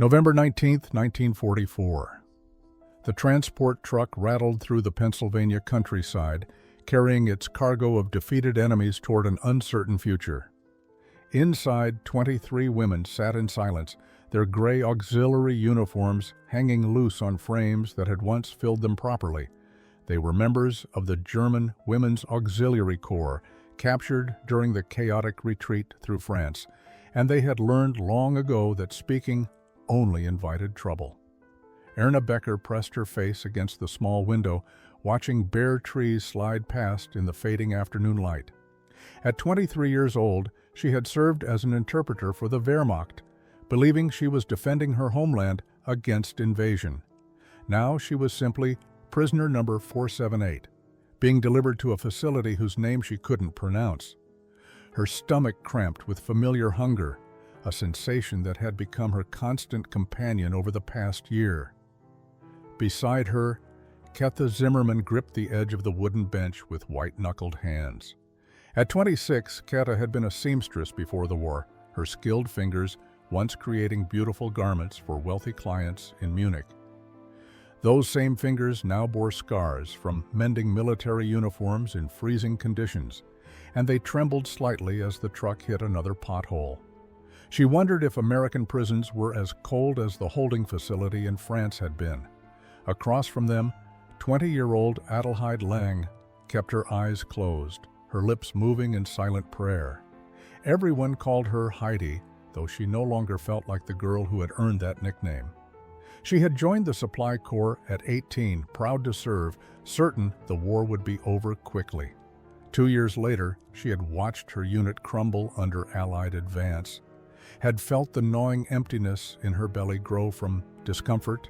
November 19, 1944. The transport truck rattled through the Pennsylvania countryside, carrying its cargo of defeated enemies toward an uncertain future. Inside, 23 women sat in silence, their gray auxiliary uniforms hanging loose on frames that had once filled them properly. They were members of the German Women's Auxiliary Corps, captured during the chaotic retreat through France, and they had learned long ago that speaking only invited trouble. Erna Becker pressed her face against the small window, watching bare trees slide past in the fading afternoon light. At 23 years old, she had served as an interpreter for the Wehrmacht, believing she was defending her homeland against invasion. Now she was simply prisoner number 478, being delivered to a facility whose name she couldn't pronounce. Her stomach cramped with familiar hunger, a sensation that had become her constant companion over the past year. Beside her, Ketha Zimmerman gripped the edge of the wooden bench with white-knuckled hands. At 26, Ketha had been a seamstress before the war, her skilled fingers once creating beautiful garments for wealthy clients in Munich. Those same fingers now bore scars from mending military uniforms in freezing conditions, and they trembled slightly as the truck hit another pothole. She wondered if American prisons were as cold as the holding facility in France had been. Across from them, 20-year-old Adelheid Lang kept her eyes closed, her lips moving in silent prayer. Everyone called her Heidi, though she no longer felt like the girl who had earned that nickname. She had joined the Supply Corps at 18, proud to serve, certain the war would be over quickly. 2 years later, she had watched her unit crumble under Allied advance, had felt the gnawing emptiness in her belly grow from discomfort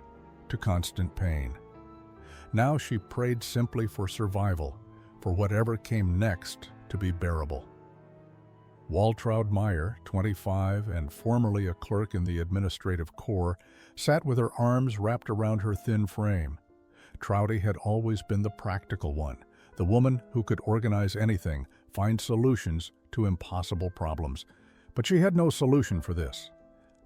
to constant pain. Now she prayed simply for survival, for whatever came next to be bearable. Waltraud Meyer, 25 and formerly a clerk in the Administrative Corps, sat with her arms wrapped around her thin frame. Trouty had always been the practical one, the woman who could organize anything, find solutions to impossible problems. But she had no solution for this.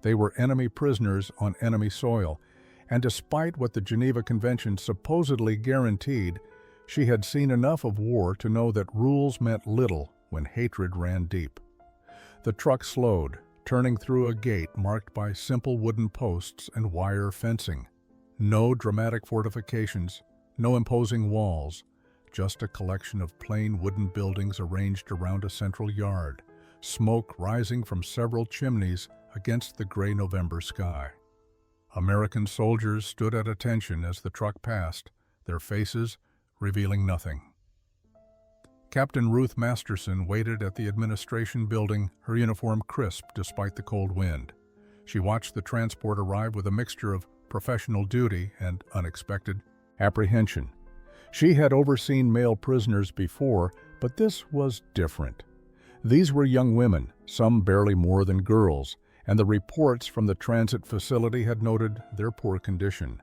They were enemy prisoners on enemy soil, and despite what the Geneva Convention supposedly guaranteed, she had seen enough of war to know that rules meant little when hatred ran deep. The truck slowed, turning through a gate marked by simple wooden posts and wire fencing. No dramatic fortifications, no imposing walls, just a collection of plain wooden buildings arranged around a central yard, smoke rising from several chimneys against the gray November sky. American soldiers stood at attention as the truck passed, their faces revealing nothing. Captain Ruth Masterson waited at the administration building, her uniform crisp despite the cold wind. She watched the transport arrive with a mixture of professional duty and unexpected apprehension. She had overseen male prisoners before, but this was different. These were young women, some barely more than girls, and the reports from the transit facility had noted their poor condition.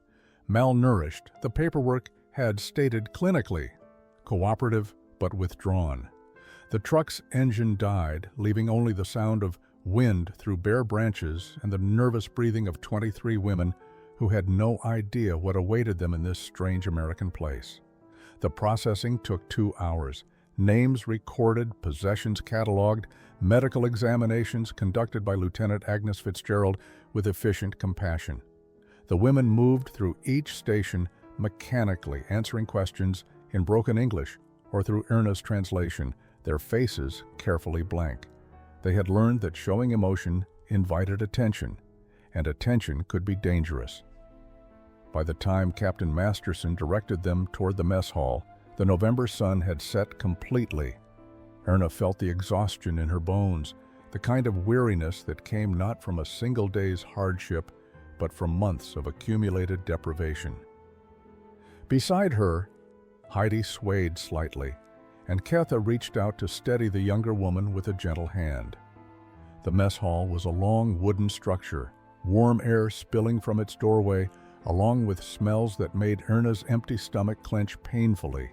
Malnourished, the paperwork had stated clinically, cooperative but withdrawn. The truck's engine died, leaving only the sound of wind through bare branches and the nervous breathing of 23 women who had no idea what awaited them in this strange American place. The processing took 2 hours. Names recorded, possessions cataloged, medical examinations conducted by Lieutenant Agnes Fitzgerald with efficient compassion. The women moved through each station mechanically, answering questions in broken English or through Erna's translation, their faces carefully blank. They had learned that showing emotion invited attention, and attention could be dangerous. By the time Captain Masterson directed them toward the mess hall, the November sun had set completely. Erna felt the exhaustion in her bones, the kind of weariness that came not from a single day's hardship, but from months of accumulated deprivation. Beside her, Heidi swayed slightly, and Ketha reached out to steady the younger woman with a gentle hand. The mess hall was a long wooden structure, warm air spilling from its doorway, along with smells that made Erna's empty stomach clench painfully.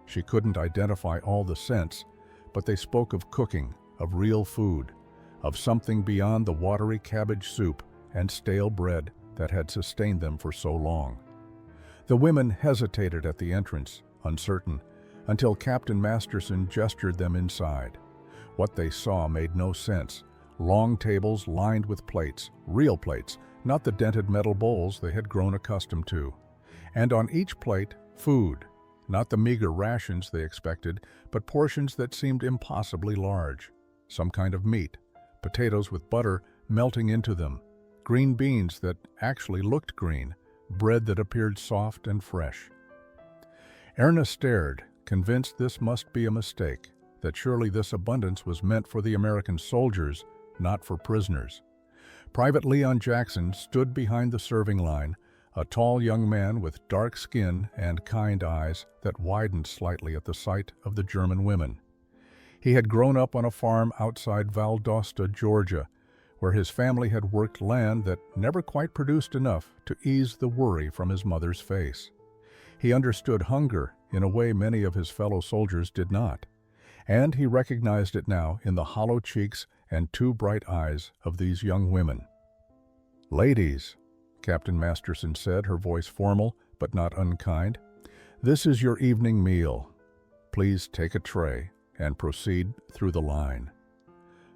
She couldn't identify all the scents, but they spoke of cooking, of real food, of something beyond the watery cabbage soup and stale bread that had sustained them for so long. The women hesitated at the entrance, uncertain, until Captain Masterson gestured them inside. What they saw made no sense. Long tables lined with plates, real plates, not the dented metal bowls they had grown accustomed to. And on each plate, food, not the meager rations they expected, but portions that seemed impossibly large. Some kind of meat, potatoes with butter melting into them, green beans that actually looked green, bread that appeared soft and fresh. Erna stared, convinced this must be a mistake, that surely this abundance was meant for the American soldiers, not for prisoners. Private Leon Jackson stood behind the serving line, a tall young man with dark skin and kind eyes that widened slightly at the sight of the German women. He had grown up on a farm outside Valdosta, Georgia, where his family had worked land that never quite produced enough to ease the worry from his mother's face. He understood hunger in a way many of his fellow soldiers did not, and he recognized it now in the hollow cheeks and two bright eyes of these young women. "Ladies," Captain Masterson said, her voice formal but not unkind, "this is your evening meal. Please take a tray and proceed through the line."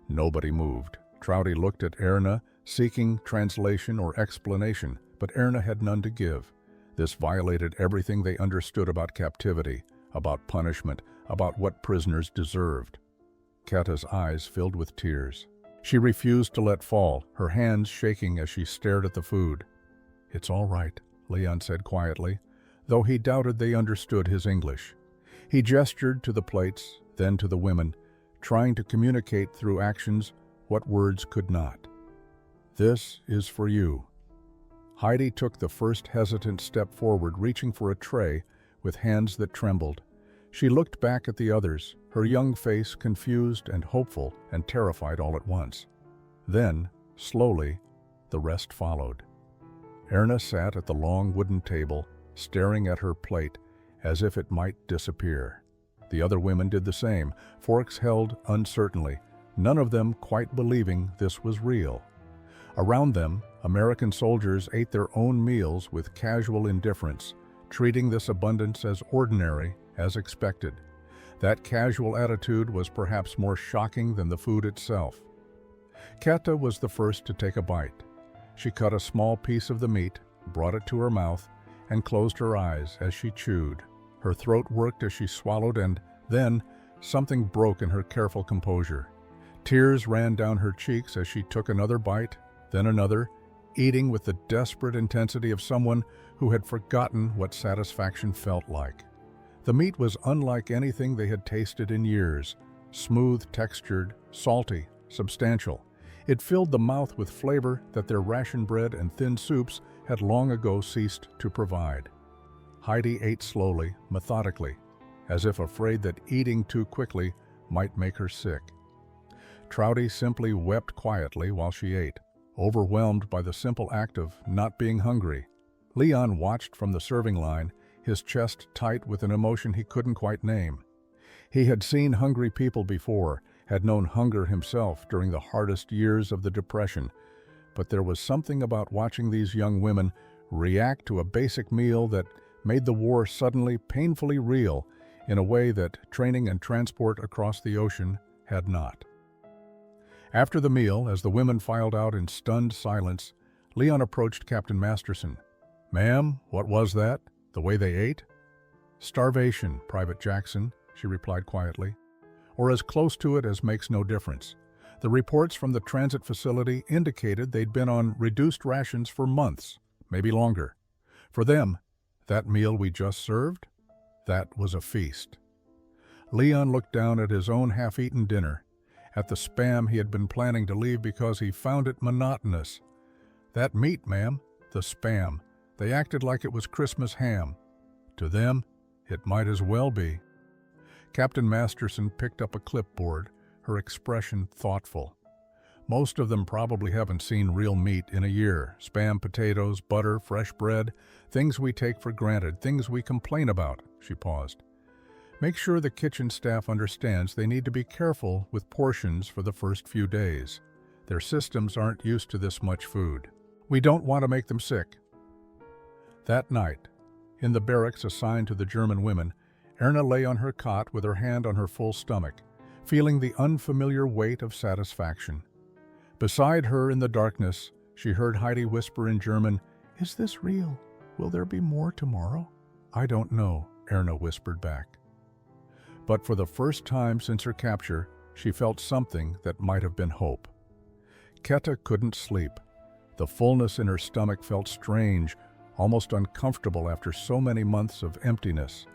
Nobody moved. Trouty looked at Erna, seeking translation or explanation, but Erna had none to give. This violated everything they understood about captivity, about punishment, about what prisoners deserved. Kata's eyes filled with tears. She refused to let fall, her hands shaking as she stared at the food. "It's all right," Leon said quietly, though he doubted they understood his English. He gestured to the plates, then to the women, trying to communicate through actions what words could not. "This is for you." Heidi took the first hesitant step forward, reaching for a tray with hands that trembled. She looked back at the others, her young face confused and hopeful and terrified all at once. Then, slowly, the rest followed. Erna sat at the long wooden table, staring at her plate as if it might disappear. The other women did the same, forks held uncertainly, none of them quite believing this was real. Around them, American soldiers ate their own meals with casual indifference, treating this abundance as ordinary, as expected. That casual attitude was perhaps more shocking than the food itself. Kata was the first to take a bite. She cut a small piece of the meat, brought it to her mouth, and closed her eyes as she chewed. Her throat worked as she swallowed, and then something broke in her careful composure. Tears ran down her cheeks as she took another bite, then another, eating with the desperate intensity of someone who had forgotten what satisfaction felt like. The meat was unlike anything they had tasted in years, smooth textured, salty, substantial. It filled the mouth with flavor that their ration bread and thin soups had long ago ceased to provide. Heidi ate slowly, methodically, as if afraid that eating too quickly might make her sick. Trouty simply wept quietly while she ate, overwhelmed by the simple act of not being hungry. Leon watched from the serving line, his chest tight with an emotion he couldn't quite name. He had seen hungry people before, had known hunger himself during the hardest years of the Depression, but there was something about watching these young women react to a basic meal that made the war suddenly painfully real in a way that training and transport across the ocean had not. After the meal, as the women filed out in stunned silence, Leon approached Captain Masterson. "Ma'am, what was that? The way they ate?" "Starvation, Private Jackson," she replied quietly. "Or as close to it as makes no difference. The reports from the transit facility indicated they'd been on reduced rations for months, maybe longer. For them, that meal we just served, that was a feast." Leon looked down at his own half-eaten dinner, at the Spam he had been planning to leave because he found it monotonous. "That meat, ma'am, the Spam, they acted like it was Christmas ham. To them, it might as well be." Captain Masterson picked up a clipboard, her expression thoughtful. "Most of them probably haven't seen real meat in a year. Spam, potatoes, butter, fresh bread, things we take for granted, things we complain about." She paused. "Make sure the kitchen staff understands they need to be careful with portions for the first few days. Their systems aren't used to this much food." We don't want to make them sick." That night, in the barracks assigned to the German women, Erna lay on her cot with her hand on her full stomach, feeling the unfamiliar weight of satisfaction. Beside her in the darkness, she heard Heidi whisper in German, "Is this real? Will there be more tomorrow?" "I don't know," Erna whispered back. But for the first time since her capture, she felt something that might have been hope. Keta couldn't sleep. The fullness in her stomach felt strange, almost uncomfortable after so many months of emptiness.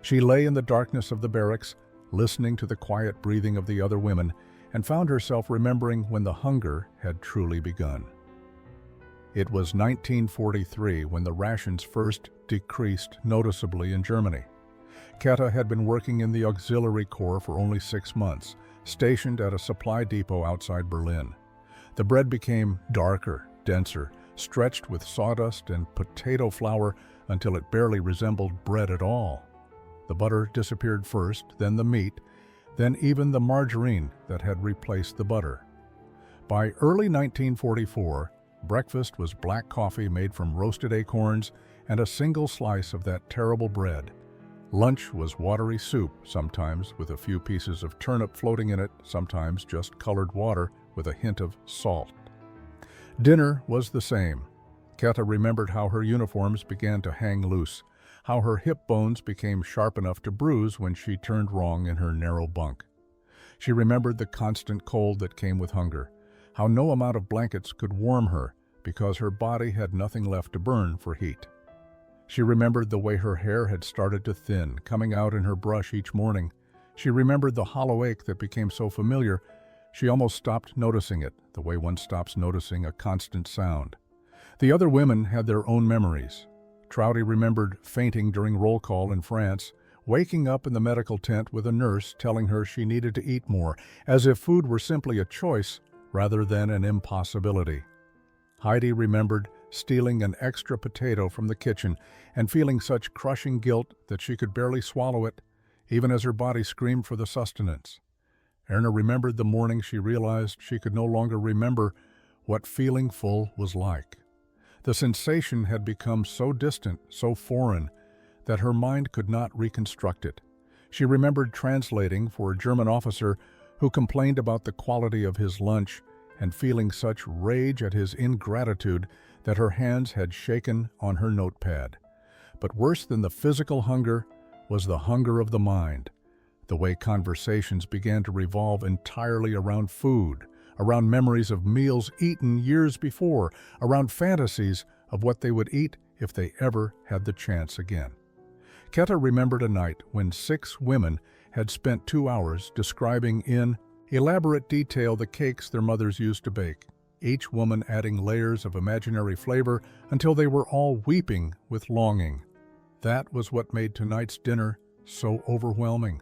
She lay in the darkness of the barracks, listening to the quiet breathing of the other women, and found herself remembering when the hunger had truly begun. It was 1943 when the rations first decreased noticeably in Germany. Keta had been working in the Auxiliary Corps for only 6 months, stationed at a supply depot outside Berlin. The bread became darker, denser, stretched with sawdust and potato flour until it barely resembled bread at all. The butter disappeared first, then the meat, then even the margarine that had replaced the butter. By early 1944, breakfast was black coffee made from roasted acorns and a single slice of that terrible bread. Lunch was watery soup, sometimes with a few pieces of turnip floating in it, sometimes just colored water with a hint of salt. Dinner was the same. Keta remembered how her uniforms began to hang loose, how her hip bones became sharp enough to bruise when she turned wrong in her narrow bunk. She remembered the constant cold that came with hunger, how no amount of blankets could warm her because her body had nothing left to burn for heat. She remembered the way her hair had started to thin, coming out in her brush each morning. She remembered the hollow ache that became so familiar, she almost stopped noticing it, the way one stops noticing a constant sound. The other women had their own memories. Trouty remembered fainting during roll call in France, waking up in the medical tent with a nurse telling her she needed to eat more, as if food were simply a choice rather than an impossibility. Heidi remembered stealing an extra potato from the kitchen and feeling such crushing guilt that she could barely swallow it, even as her body screamed for the sustenance. Erna remembered the morning she realized she could no longer remember what feeling full was like. The sensation had become so distant, so foreign, that her mind could not reconstruct it. She remembered translating for a German officer who complained about the quality of his lunch and feeling such rage at his ingratitude that her hands had shaken on her notepad. But worse than the physical hunger was the hunger of the mind, the way conversations began to revolve entirely around food, around memories of meals eaten years before, around fantasies of what they would eat if they ever had the chance again. Keta remembered a night when 6 women had spent 2 hours describing in elaborate detail the cakes their mothers used to bake, each woman adding layers of imaginary flavor until they were all weeping with longing. That was what made tonight's dinner so overwhelming.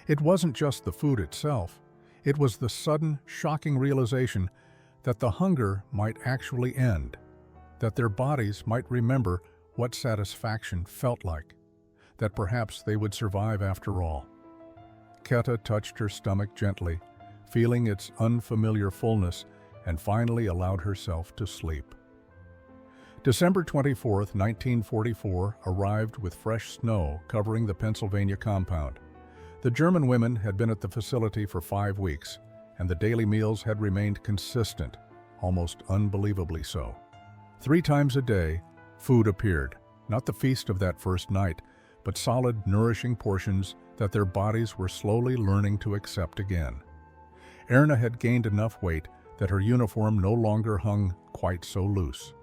It wasn't just the food itself. It was the sudden, shocking realization that the hunger might actually end, that their bodies might remember what satisfaction felt like, that perhaps they would survive after all. Keta touched her stomach gently, feeling its unfamiliar fullness, and finally allowed herself to sleep. December 24, 1944 arrived with fresh snow covering the Pennsylvania compound. The German women had been at the facility for 5 weeks, and the daily meals had remained consistent, almost unbelievably so. 3 times a day, food appeared, not the feast of that first night, but solid, nourishing portions that their bodies were slowly learning to accept again. Erna had gained enough weight that her uniform no longer hung quite so loose.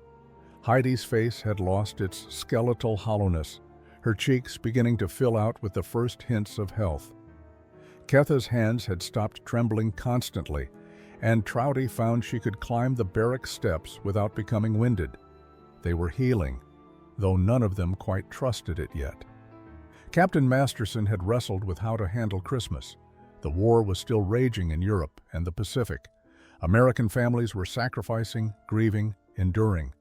Heidi's face had lost its skeletal hollowness, her cheeks beginning to fill out with the first hints of health. Keta's hands had stopped trembling constantly, and Trouty found she could climb the barrack steps without becoming winded. They were healing, though none of them quite trusted it yet. Captain Masterson had wrestled with how to handle Christmas. The war was still raging in Europe and the Pacific. American families were sacrificing, grieving, enduring.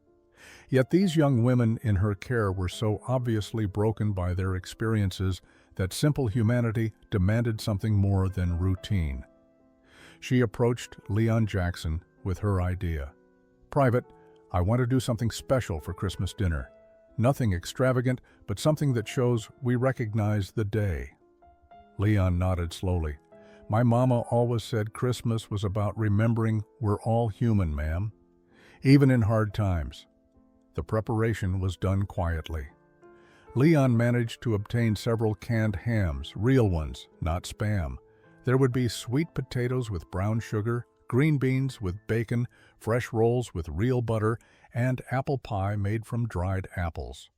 Yet these young women in her care were so obviously broken by their experiences that simple humanity demanded something more than routine. She approached Leon Jackson with her idea. "Private, I want to do something special for Christmas dinner. Nothing extravagant, but something that shows we recognize the day." Leon nodded slowly. "My mama always said Christmas was about remembering we're all human, ma'am, even in hard times." The preparation was done quietly. Leon managed to obtain several canned hams, real ones, not spam. There would be sweet potatoes with brown sugar, green beans with bacon, fresh rolls with real butter, and apple pie made from dried apples.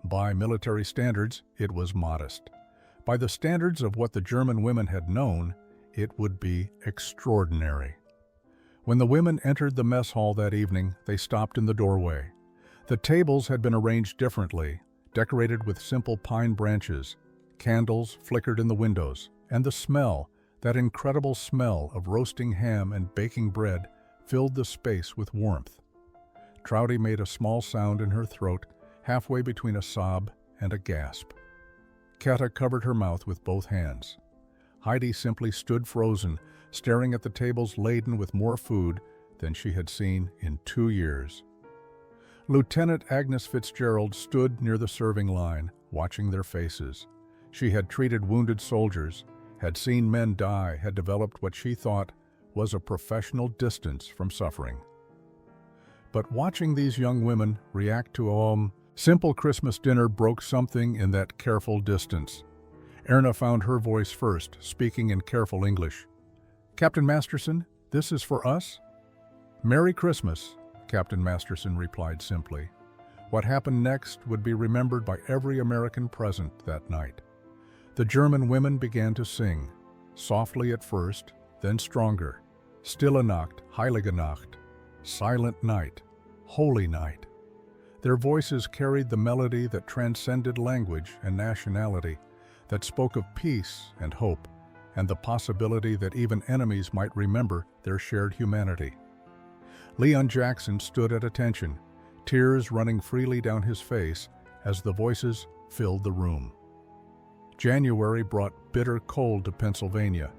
By military standards, it was modest. By the standards of what the German women had known, it would be extraordinary. When the women entered the mess hall that evening, they stopped in the doorway. The tables had been arranged differently, decorated with simple pine branches. Candles flickered in the windows, and the smell, that incredible smell of roasting ham and baking bread, filled the space with warmth. Trouty made a small sound in her throat, halfway between a sob and a gasp. Kata covered her mouth with both hands. Heidi simply stood frozen, staring at the tables laden with more food than she had seen in 2 years. Lieutenant Agnes Fitzgerald stood near the serving line, watching their faces. She had treated wounded soldiers, had seen men die, had developed what she thought was a professional distance from suffering. But watching these young women react to a simple Christmas dinner broke something in that careful distance. Erna found her voice first, speaking in careful English. "Captain Masterson, this is for us?" "Merry Christmas," Captain Masterson replied simply. What happened next would be remembered by every American present that night. The German women began to sing, softly at first, then stronger. Stille Nacht, Heilige Nacht, Silent Night, Holy Night. Their voices carried the melody that transcended language and nationality, that spoke of peace and hope, and the possibility that even enemies might remember their shared humanity. Leon Jackson stood at attention, tears running freely down his face as the voices filled the room. January brought bitter cold to Pennsylvania,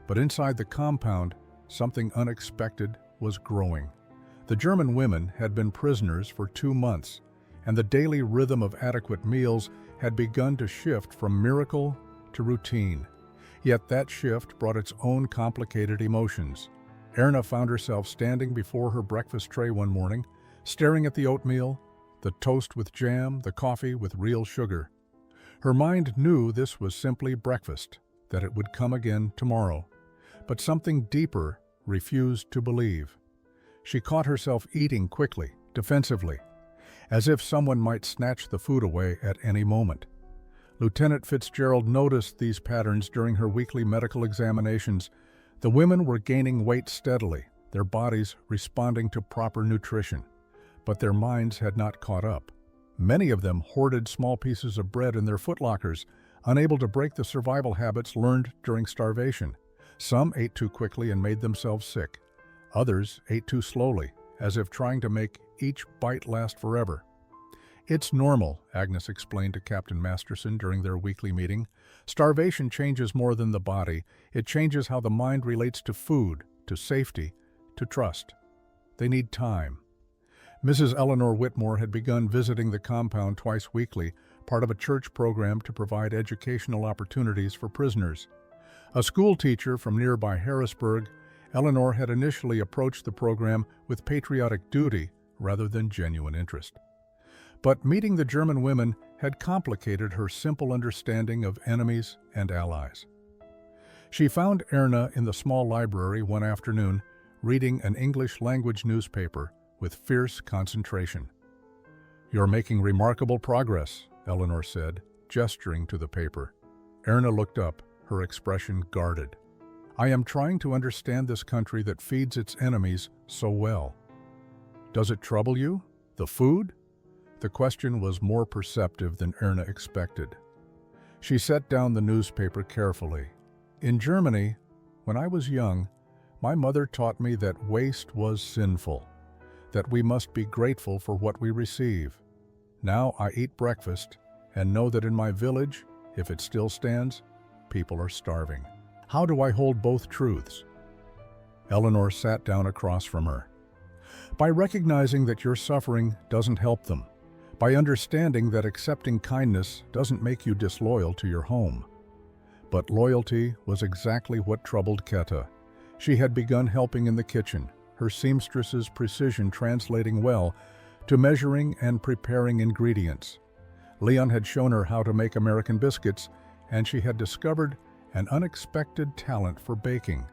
but inside the compound, something unexpected was growing. The German women had been prisoners for 2 months, and the daily rhythm of adequate meals had begun to shift from miracle to routine. Yet that shift brought its own complicated emotions. Erna found herself standing before her breakfast tray one morning, staring at the oatmeal, the toast with jam, the coffee with real sugar. Her mind knew this was simply breakfast, that it would come again tomorrow. But something deeper refused to believe. She caught herself eating quickly, defensively, as if someone might snatch the food away at any moment. Lieutenant Fitzgerald noticed these patterns during her weekly medical examinations. The women were gaining weight steadily, their bodies responding to proper nutrition, but their minds had not caught up. Many of them hoarded small pieces of bread in their footlockers, unable to break the survival habits learned during starvation. Some ate too quickly and made themselves sick. Others ate too slowly, as if trying to make each bite last forever. "It's normal," Agnes explained to Captain Masterson during their weekly meeting. "Starvation changes more than the body. It changes how the mind relates to food, to safety, to trust. They need time." Mrs. Eleanor Whitmore had begun visiting the compound twice weekly, part of a church program to provide educational opportunities for prisoners. A school teacher from nearby Harrisburg, Eleanor had initially approached the program with patriotic duty rather than genuine interest. But meeting the German women had complicated her simple understanding of enemies and allies. She found Erna in the small library one afternoon, reading an English-language newspaper with fierce concentration. "You're making remarkable progress," Eleanor said, gesturing to the paper. Erna looked up, her expression guarded. "I am trying to understand this country that feeds its enemies so well." "Does it trouble you? The food?" The question was more perceptive than Erna expected. She set down the newspaper carefully. "In Germany, when I was young, my mother taught me that waste was sinful, that we must be grateful for what we receive. Now I eat breakfast and know that in my village, if it still stands, people are starving. How do I hold both truths?" Eleanor sat down across from her. By recognizing that your suffering doesn't help them. By understanding that accepting kindness doesn't make you disloyal to your home. But loyalty was exactly what troubled Keta. She had begun helping in the kitchen, her seamstress's precision translating well to measuring and preparing ingredients. Leon had shown her how to make American biscuits, and she had discovered an unexpected talent for baking.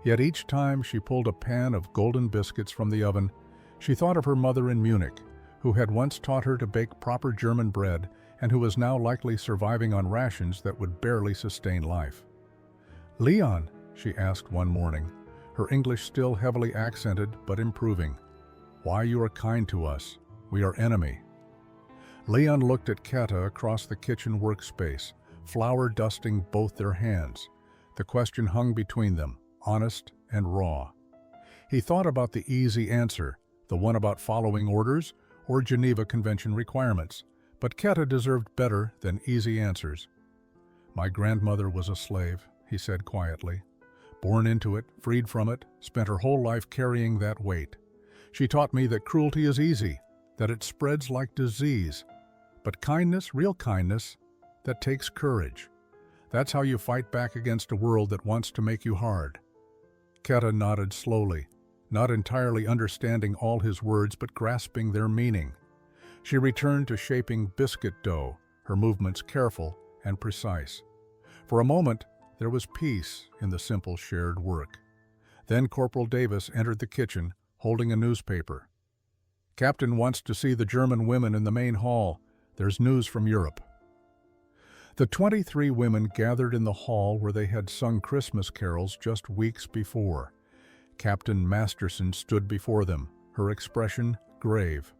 Yet each time she pulled a pan of golden biscuits from the oven, she thought of her mother in Munich, who had once taught her to bake proper German bread and who was now likely surviving on rations that would barely sustain life. "Leon," she asked one morning, her English still heavily accented but improving, "why you are kind to us? We are enemy." Leon looked at Keta across the kitchen workspace, flour dusting both their hands. The question hung between them, honest and raw. He thought about the easy answer, the one about following orders or Geneva Convention requirements, but Keta deserved better than easy answers. "My grandmother was a slave," he said quietly. "Born into it, freed from it, spent her whole life carrying that weight. She taught me that cruelty is easy, that it spreads like disease. But kindness, real kindness, that takes courage. That's how you fight back against a world that wants to make you hard." Keta nodded slowly, not entirely understanding all his words but grasping their meaning. She returned to shaping biscuit dough, her movements careful and precise. For a moment, there was peace in the simple shared work. Then Corporal Davis entered the kitchen, holding a newspaper. "Captain wants to see the German women in the main hall. There's news from Europe." The 23 women gathered in the hall where they had sung Christmas carols just weeks before. Captain Masterson stood before them, her expression grave.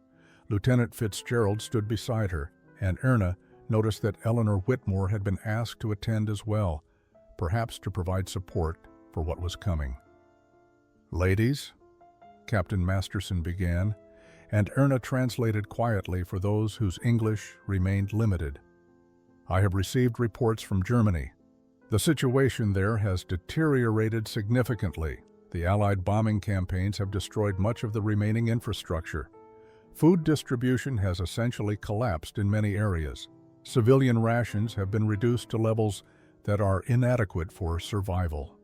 Lieutenant Fitzgerald stood beside her, and Erna noticed that Eleanor Whitmore had been asked to attend as well, perhaps to provide support for what was coming. "Ladies," Captain Masterson began, and Erna translated quietly for those whose English remained limited. "I have received reports from Germany. The situation there has deteriorated significantly. The Allied bombing campaigns have destroyed much of the remaining infrastructure. Food distribution has essentially collapsed in many areas. Civilian rations have been reduced to levels that are inadequate for survival."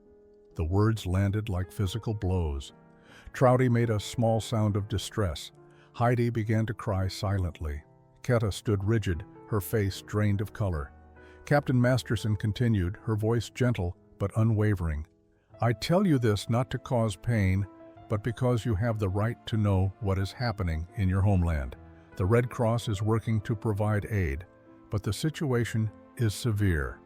The words landed like physical blows. Trouty made a small sound of distress. Heidi began to cry silently. Keta stood rigid, her face drained of color. Captain Masterson continued, her voice gentle but unwavering. "I tell you this not to cause pain, but because you have the right to know what is happening in your homeland. The Red Cross is working to provide aid, but the situation is severe."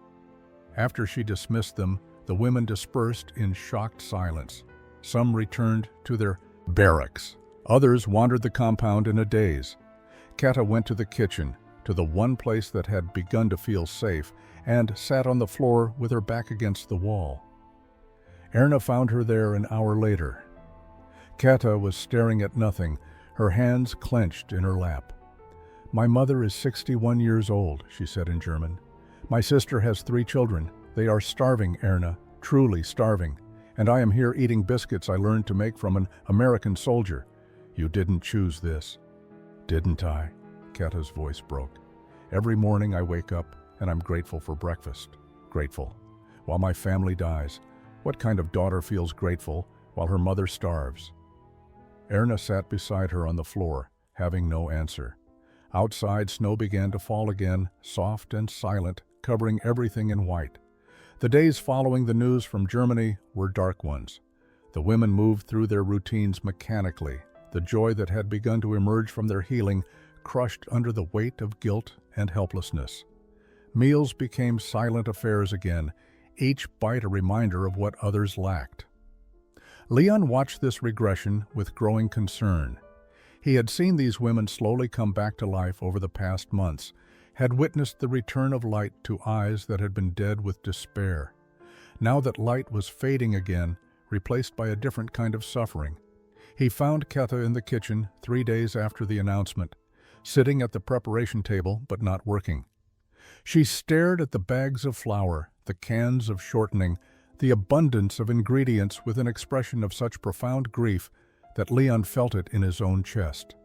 After she dismissed them, the women dispersed in shocked silence. Some returned to their barracks. Others wandered the compound in a daze. Keta went to the kitchen, to the one place that had begun to feel safe, and sat on the floor with her back against the wall. Erna found her there an hour later. Keta was staring at nothing, her hands clenched in her lap. "My mother is 61 years old," she said in German. "My sister has 3 children. They are starving, Erna, truly starving. And I am here eating biscuits I learned to make from an American soldier. You didn't choose this." "Didn't I?" Keta's voice broke. "Every morning I wake up and I'm grateful for breakfast. Grateful. While my family dies, what kind of daughter feels grateful while her mother starves?" Erna sat beside her on the floor, having no answer. Outside, snow began to fall again, soft and silent, covering everything in white. The days following the news from Germany were dark ones. The women moved through their routines mechanically, the joy that had begun to emerge from their healing crushed under the weight of guilt and helplessness. Meals became silent affairs again, each bite a reminder of what others lacked. Leon watched this regression with growing concern. He had seen these women slowly come back to life over the past months, had witnessed the return of light to eyes that had been dead with despair. Now that light was fading again, replaced by a different kind of suffering. He found Keta in the kitchen 3 days after the announcement, sitting at the preparation table but not working. She stared at the bags of flour, the cans of shortening, the abundance of ingredients with an expression of such profound grief that Leon felt it in his own chest.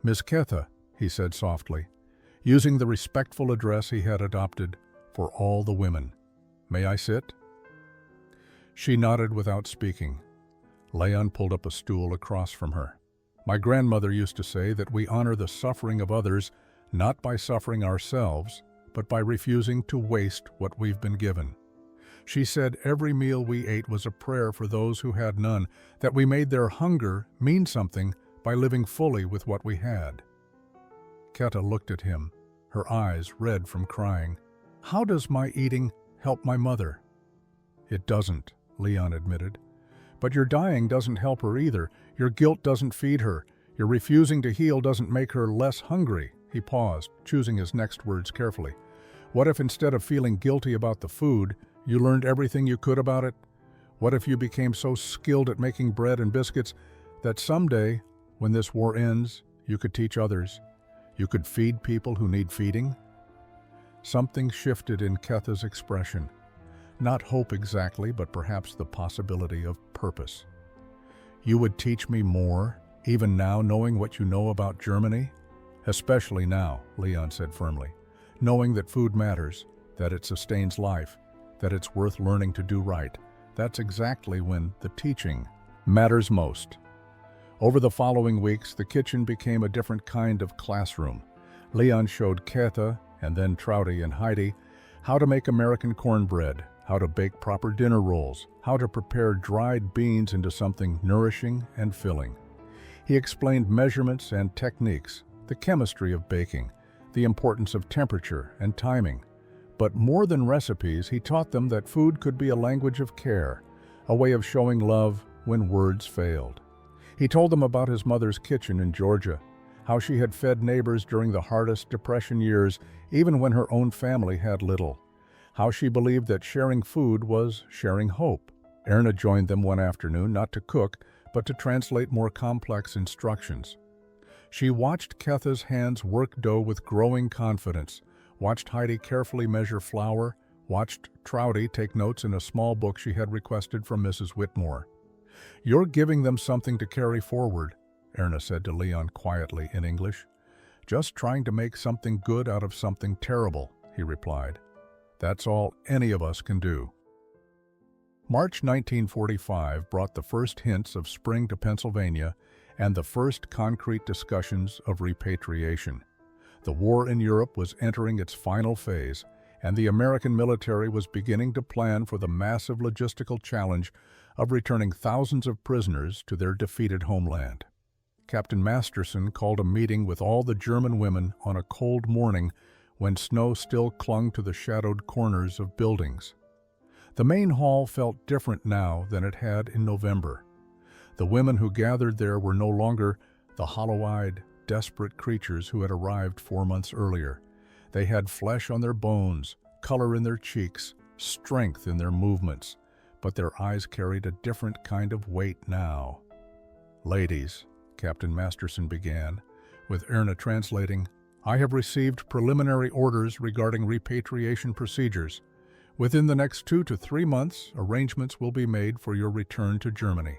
"Miss Ketha," he said softly, using the respectful address he had adopted for all the women. "May I sit?" She nodded without speaking. Leon pulled up a stool across from her. "My grandmother used to say that we honor the suffering of others not by suffering ourselves, but by refusing to waste what we've been given. She said every meal we ate was a prayer for those who had none, that we made their hunger mean something by living fully with what we had." Keta looked at him, her eyes red from crying. "How does my eating help my mother?" "It doesn't," Leon admitted. "But your dying doesn't help her either. Your guilt doesn't feed her. Your refusing to heal doesn't make her less hungry." He paused, choosing his next words carefully. "What if instead of feeling guilty about the food, you learned everything you could about it? What if you became so skilled at making bread and biscuits that someday, when this war ends, you could teach others? You could feed people who need feeding?" Something shifted in Ketha's expression. Not hope exactly, but perhaps the possibility of purpose. "You would teach me more, even now knowing what you know about Germany?" "Especially now," Leon said firmly. "Knowing that food matters, that it sustains life, that it's worth learning to do right. That's exactly when the teaching matters most." Over the following weeks, the kitchen became a different kind of classroom. Leon showed Ketha, and then Trouty and Heidi, how to make American cornbread, how to bake proper dinner rolls, how to prepare dried beans into something nourishing and filling. He explained measurements and techniques, the chemistry of baking, the importance of temperature and timing. But more than recipes, he taught them that food could be a language of care, a way of showing love when words failed. He told them about his mother's kitchen in Georgia, how she had fed neighbors during the hardest Depression years, even when her own family had little, how she believed that sharing food was sharing hope. Erna joined them one afternoon, not to cook, but to translate more complex instructions. She watched Ketha's hands work dough with growing confidence, watched Heidi carefully measure flour, watched Trouty take notes in a small book she had requested from Mrs. Whitmore. "You're giving them something to carry forward," Erna said to Leon quietly in English. "Just trying to make something good out of something terrible," he replied. "That's all any of us can do." March 1945 brought the first hints of spring to Pennsylvania and the first concrete discussions of repatriation. The war in Europe was entering its final phase, and the American military was beginning to plan for the massive logistical challenge of returning thousands of prisoners to their defeated homeland. Captain Masterson called a meeting with all the German women on a cold morning when snow still clung to the shadowed corners of buildings. The main hall felt different now than it had in November. The women who gathered there were no longer the hollow-eyed, desperate creatures who had arrived 4 months earlier. They had flesh on their bones, color in their cheeks, strength in their movements, but their eyes carried a different kind of weight now. "Ladies," Captain Masterson began, with Erna translating, "I have received preliminary orders regarding repatriation procedures. Within the next 2 to 3 months, arrangements will be made for your return to Germany.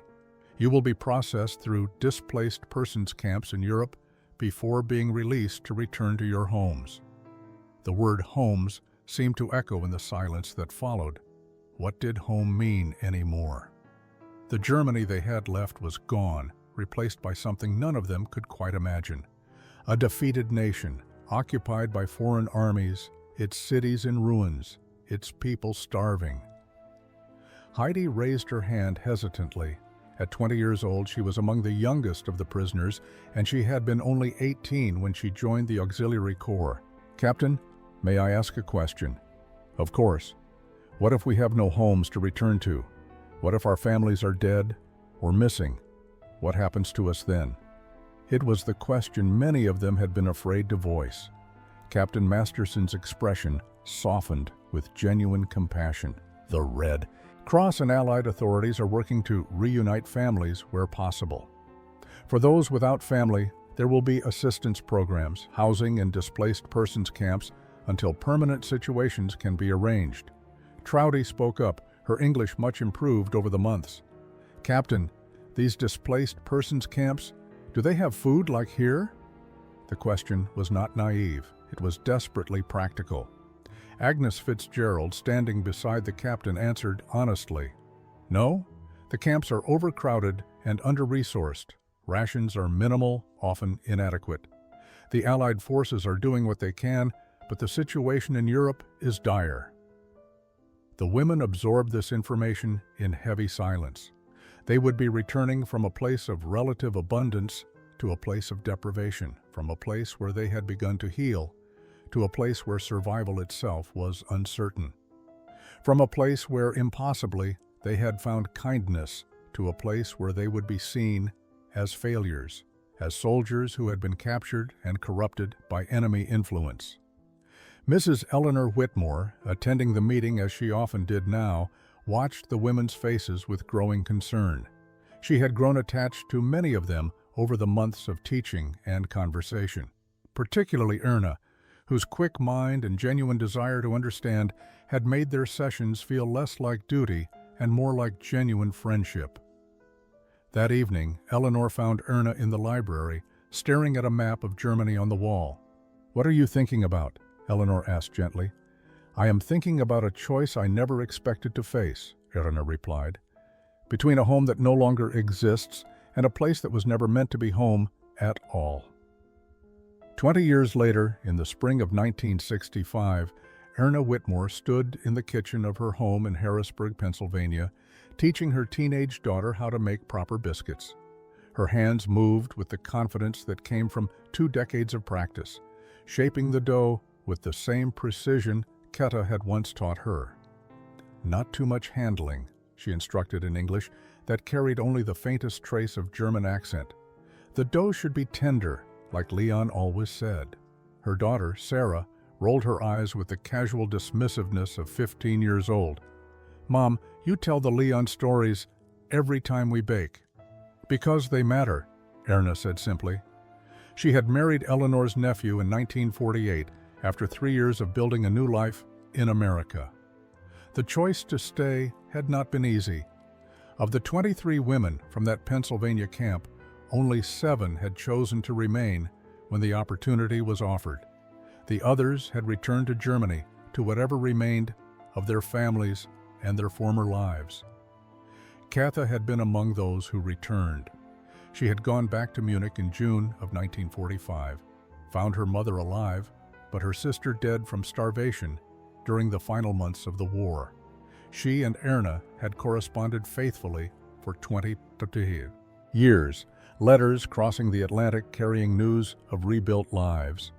You will be processed through displaced persons camps in Europe before being released to return to your homes." The word homes seemed to echo in the silence that followed. What did home mean anymore? The Germany they had left was gone, replaced by something none of them could quite imagine. A defeated nation, occupied by foreign armies, its cities in ruins, its people starving. Heidi raised her hand hesitantly. At 20 years old, she was among the youngest of the prisoners, and she had been only 18 when she joined the Auxiliary Corps. "Captain, may I ask a question?" "Of course. What if we have no homes to return to? What if our families are dead or missing? What happens to us then?" It was the question many of them had been afraid to voice. Captain Masterson's expression softened with genuine compassion. "The Red Cross and Allied authorities are working to reunite families where possible. For those without family, there will be assistance programs, housing and displaced persons camps until permanent situations can be arranged." Trouty spoke up, her English much improved over the months. "Captain, These displaced persons camps, do they have food like here? The question was not naive, it was desperately practical. Agnes Fitzgerald, standing beside the captain, answered honestly, "No, the camps are overcrowded and under-resourced. Rations are minimal, often inadequate. The Allied forces are doing what they can, but the situation in Europe is dire." The women absorbed this information in heavy silence. They would be returning from a place of relative abundance to a place of deprivation, from a place where they had begun to heal to a place where survival itself was uncertain, from a place where impossibly they had found kindness to a place where they would be seen as failures, as soldiers who had been captured and corrupted by enemy influence. Mrs. Eleanor Whitmore, attending the meeting as she often did now, watched the women's faces with growing concern. She had grown attached to many of them over the months of teaching and conversation, particularly Erna, whose quick mind and genuine desire to understand had made their sessions feel less like duty and more like genuine friendship. That evening, Eleanor found Erna in the library, staring at a map of Germany on the wall. "What are you thinking about?" Eleanor asked gently. "I am thinking about a choice I never expected to face," Erna replied. "Between a home that no longer exists and a place that was never meant to be home at all." 20 years later, in the spring of 1965, Erna Whitmore stood in the kitchen of her home in Harrisburg, Pennsylvania, teaching her teenage daughter how to make proper biscuits. Her hands moved with the confidence that came from 2 decades of practice, shaping the dough with the same precision Keta had once taught her. "Not too much handling," she instructed in English that carried only the faintest trace of German accent. "The dough should be tender, like Leon always said." Her daughter, Sarah, rolled her eyes with the casual dismissiveness of 15 years old. "Mom, you tell the Leon stories every time we bake." "Because they matter," Erna said simply. She had married Eleanor's nephew in 1948 after 3 years of building a new life in America. The choice to stay had not been easy. Of the 23 women from that Pennsylvania camp, only 7 had chosen to remain when the opportunity was offered. The others had returned to Germany, to whatever remained of their families and their former lives. Katha had been among those who returned. She had gone back to Munich in June of 1945, found her mother alive, but her sister dead from starvation during the final months of the war. She and Erna had corresponded faithfully for 22 years, letters crossing the Atlantic carrying news of rebuilt lives.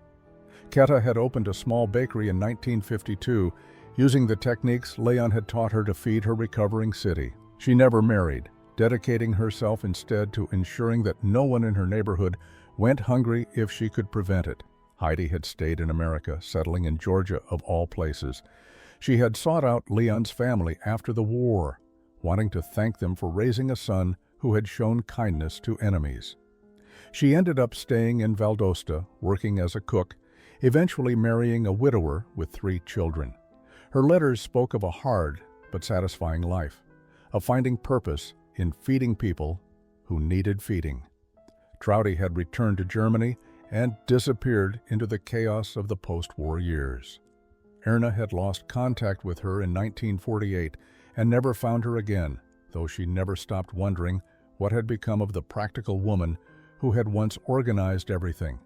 Keta had opened a small bakery in 1952, using the techniques Leon had taught her to feed her recovering city. She never married, dedicating herself instead to ensuring that no one in her neighborhood went hungry if she could prevent it. Heidi had stayed in America, settling in Georgia of all places. She had sought out Leon's family after the war, wanting to thank them for raising a son who had shown kindness to enemies. She ended up staying in Valdosta, working as a cook, eventually marrying a widower with 3 children. Her letters spoke of a hard but satisfying life, of finding purpose in feeding people who needed feeding. Trouty had returned to Germany and disappeared into the chaos of the post-war years. Erna had lost contact with her in 1948 and never found her again, though she never stopped wondering what had become of the practical woman who had once organized everything.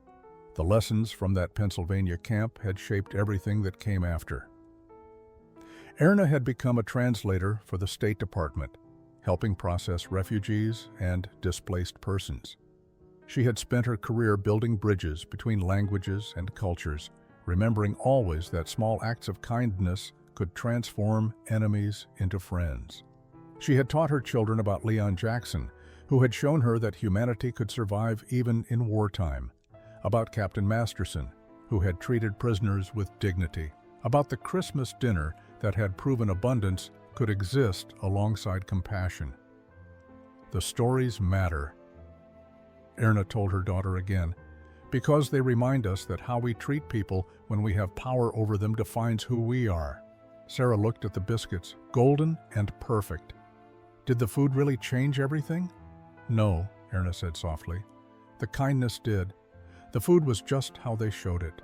The lessons from that Pennsylvania camp had shaped everything that came after. Erna had become a translator for the State Department, helping process refugees and displaced persons. She had spent her career building bridges between languages and cultures, remembering always that small acts of kindness could transform enemies into friends. She had taught her children about Leon Jackson, who had shown her that humanity could survive even in wartime, about Captain Masterson, who had treated prisoners with dignity, about the Christmas dinner that had proven abundance could exist alongside compassion. "The stories matter," Erna told her daughter again, "because they remind us that how we treat people when we have power over them defines who we are." Sarah looked at the biscuits, golden and perfect. Did the food really change everything? No, Erna said softly. The kindness did. The food was just how they showed it.